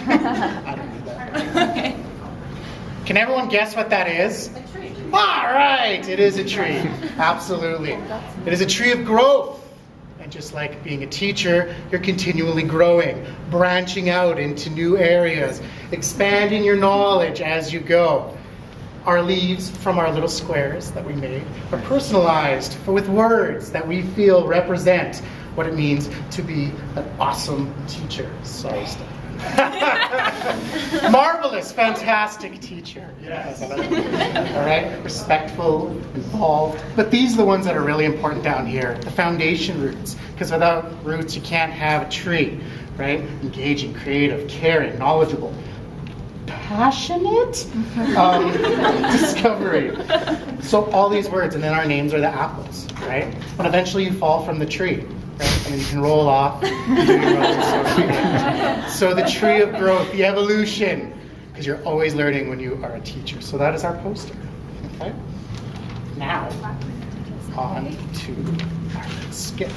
I don't need that. Can everyone guess what that is? A tree. All right, it is a tree. Absolutely. It is a tree of growth. And just like being a teacher, you're continually growing, branching out into new areas, expanding your knowledge as you go. Our leaves from our little squares that we made are personalized with words that we feel represent what it means to be an awesome teacher. Sorry, Steph. Marvelous, fantastic teacher. Yes. All right, respectful, involved. But these are the ones that are really important down here, the foundation roots. Because without roots, you can't have a tree, right? Engaging, creative, caring, knowledgeable, passionate, discovery. So all these words, and then our names are the apples, right? But eventually you fall from the tree. Right? And then you can roll off and do your own story. So the tree of growth, the evolution, because you're always learning when you are a teacher. So that is our poster. Okay. Now, on to our skit.